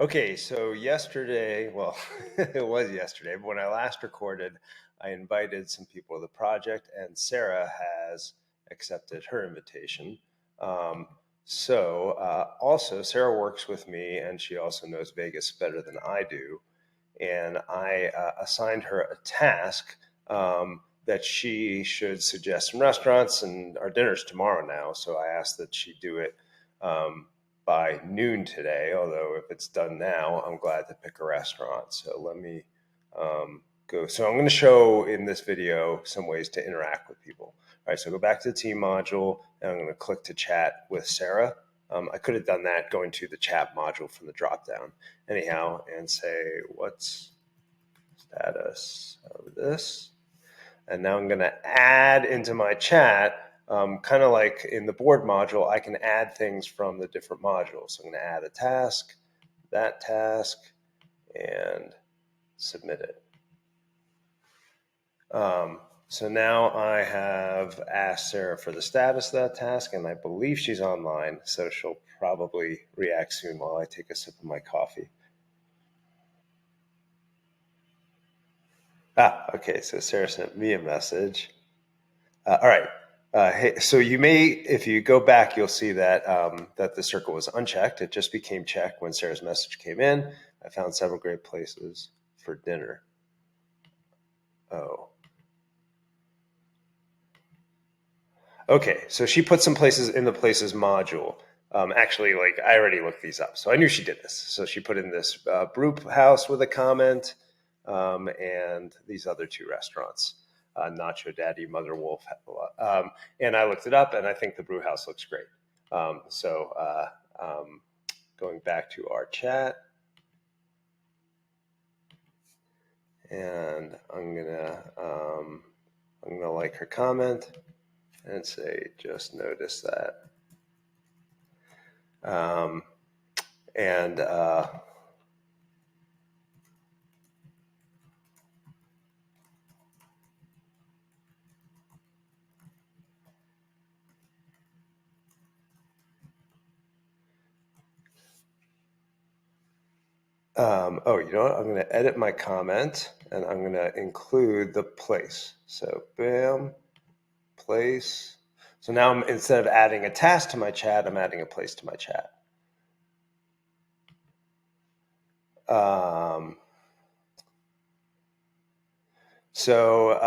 Okay, so yesterday, well, it was yesterday, but when I last recorded, I invited some people to the project, and Sarah has accepted her invitation. Um, also, Sarah works with me, and she also knows Vegas better than I do. And I assigned her a task that she should suggest some restaurants, and our dinner's tomorrow now. So I asked that she do it by noon today. Although if it's done now, I'm glad to pick a restaurant. So let me go. So I'm going to show in this video some ways to interact with people. All right, so go back to the team module, and I'm going to click to chat with Sarah. I could have done that going to the chat module from the dropdown. Anyhow, and say, what's status of this? And now I'm going to add into my chat, kind of like in the board module, I can add things from the different modules. So I'm going to add a task, that task, and submit it. So now I have asked Sarah for the status of that task, and I believe she's online, so she'll probably react soon while I take a sip of my coffee. Okay, so Sarah sent me a message. All right. Hey, so you may, if you go back, you'll see that that the circle was unchecked. It just became checked when Sarah's message came in. I found several great places for dinner. Oh. Okay, so she put some places in the places module. Actually, like I already looked these up, so I knew she did this. So she put in this brew house with a comment, and these other two restaurants, Nacho Daddy, Mother Wolf, and I looked it up, and I think the brew house looks great. Going back to our chat, and I'm gonna like her comment and say, just notice that. Um, and oh, you know what? I'm going to edit my comment, and I'm going to include the place. So bam, place. So now instead of adding a task to my chat, I'm adding a place to my chat. So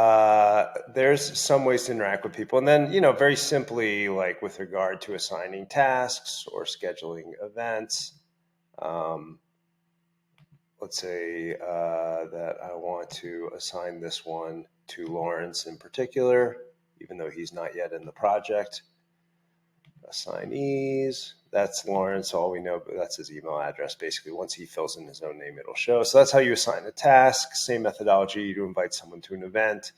there's some ways to interact with people. And then, very simply, like with regard to assigning tasks or scheduling events, let's say that I want to assign this one to Lawrence in particular, even though he's not yet in the project. Assignees, that's Lawrence. All we know, but that's his email address. Basically, once he fills in his own name, it'll show. So that's how you assign a task. Same methodology to invite someone to an event.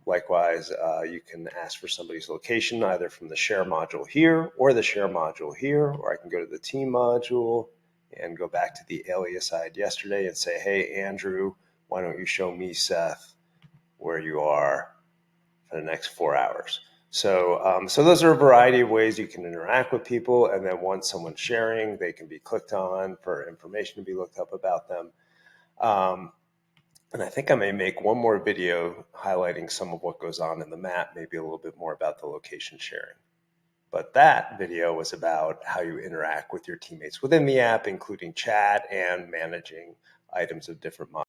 Likewise, you can ask for somebody's location either from the share module here or the share module here, or I can go to the team module and go back to the alias I had yesterday and say, hey, Andrew, why don't you show me, Seth, where you are for the next 4 hours? So those are a variety of ways you can interact with people. And then once someone's sharing, they can be clicked on for information to be looked up about them. And I think I may make one more video highlighting some of what goes on in the map, maybe a little bit more about the location sharing. But that video was about how you interact with your teammates within the app, including chat and managing items of different